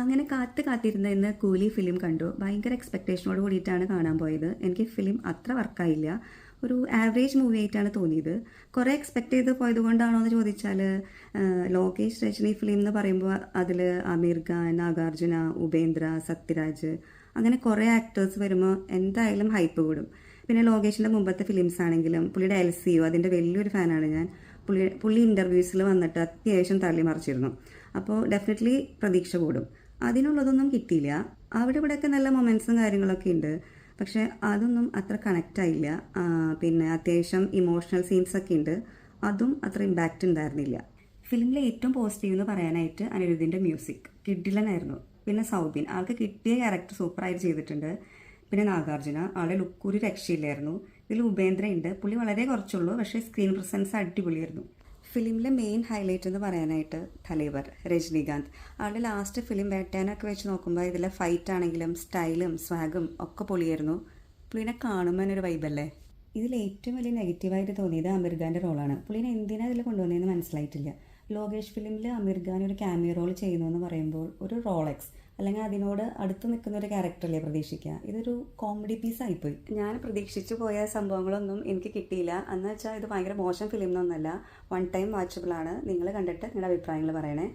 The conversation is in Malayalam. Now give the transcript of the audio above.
അങ്ങനെ കാത്തിരുന്ന ഇന്ന് കൂലി ഫിലിം കണ്ടു. ഭയങ്കര എക്സ്പെക്റ്റേഷനോട് കൂടിയിട്ടാണ് കാണാൻ പോയത്. എനിക്ക് ഫിലിം അത്ര വർക്കായില്ല. ഒരു ആവറേജ് മൂവി ആയിട്ടാണ് തോന്നിയത്. കുറേ എക്സ്പെക്ട് ചെയ്ത് പോയത് കൊണ്ടാണോ എന്ന് ചോദിച്ചാൽ, ലോകേഷ് രജനി ഫിലിം എന്ന് പറയുമ്പോൾ അതിൽ ആമിർ ഖാൻ, നാഗാർജുന, ഉപേന്ദ്ര, സത്യരാജ് അങ്ങനെ കുറേ ആക്ടേഴ്സ് വരുമ്പോൾ എന്തായാലും ഹൈപ്പ് കൂടും. പിന്നെ ലോകേഷിൻ്റെ മുമ്പത്തെ ഫിലിംസ് ആണെങ്കിലും പുള്ളിയുടെ LCU അതിൻ്റെ വലിയൊരു ഫാനാണ് ഞാൻ. പുള്ളി ഇൻ്റർവ്യൂസിൽ വന്നിട്ട് അത്യാവശ്യം തള്ളി മറിച്ചിരുന്നു. അപ്പോൾ ഡെഫിനറ്റ്ലി പ്രതീക്ഷ കൂടും. അതിനുള്ളതൊന്നും കിട്ടിയില്ല. അവിടെ ഇവിടെയൊക്കെ നല്ല മൊമെൻറ്റ്സും കാര്യങ്ങളൊക്കെ ഉണ്ട്, പക്ഷേ അതൊന്നും അത്ര കണക്റ്റ് ആയില്ല. പിന്നെ അത്യാവശ്യം ഇമോഷണൽ സീൻസ് ഒക്കെ ഉണ്ട്, അതും അത്ര ഇമ്പാക്റ്റ് ഉണ്ടായിരുന്നില്ല. ഫിലിമിലെ ഏറ്റവും പോസിറ്റീവ് എന്ന് പറയാനായിട്ട് അനിരുദ്ധിൻ്റെ മ്യൂസിക് കിഡിലനായിരുന്നു. പിന്നെ സൗബിൻ, ആൾക്ക് കിട്ടിയ ക്യാരക്ടർ സൂപ്പറായിട്ട് ചെയ്തിട്ടുണ്ട്. പിന്നെ നാഗാർജുന, ആളുടെ ലുക്ക് ഒരു രക്ഷയില്ലായിരുന്നു. ഇതിൽ ഉപേന്ദ്ര ഉണ്ട്, പുള്ളി വളരെ കുറച്ചുള്ളൂ, പക്ഷേ സ്ക്രീൻ പ്രസൻസ് അടിപൊളിയായിരുന്നു. ഫിലിമിലെ മെയിൻ ഹൈലൈറ്റ് എന്ന് പറയാനായിട്ട് തലൈവർ രജനീകാന്ത്. ആളുടെ ലാസ്റ്റ് ഫിലിം വേട്ടയാനൊക്കെ വെച്ച് നോക്കുമ്പോൾ ഇതിലെ ഫൈറ്റ് ആണെങ്കിലും സ്റ്റൈലും സ്വാഗും ഒക്കെ പൊളിയായിരുന്നു. പുള്ളിനെ കാണുമ്പോൾ തന്നെ ഒരു വൈബല്ലേ. ഇതിൽ ഏറ്റവും വലിയ നെഗറ്റീവായിട്ട് തോന്നിയത് അമീർ ഖാൻ്റെ റോളാണ്. പുള്ളിനെ എന്തിനാണ് ഇതിൽ കൊണ്ടുവന്നതെന്ന് മനസ്സിലായിട്ടില്ല. ലോകേഷ് ഫിലിമിൽ അമീർ ഖാൻ ഒരു ക്യാമിയോ റോൾ ചെയ്യുന്നു എന്ന് പറയുമ്പോൾ ഒരു റോളക്സ് അല്ലെങ്കിൽ അതിനോട് അടുത്ത് നിൽക്കുന്ന ഒരു ക്യാരക്ടറല്ലേ പ്രതീക്ഷിക്കുക. ഇതൊരു കോമഡി പീസായിപ്പോയി. ഞാൻ പ്രതീക്ഷിച്ചു പോയ സംഭവങ്ങളൊന്നും എനിക്ക് കിട്ടിയില്ല. എന്ന് വെച്ചാൽ ഇത് ഭയങ്കര മോശം ഫിലിം എന്നൊന്നല്ല, വൺ ടൈം വാച്ചബിളാണ്. നിങ്ങൾ കണ്ടിട്ട് നിങ്ങളുടെ അഭിപ്രായങ്ങൾ പറയണേ.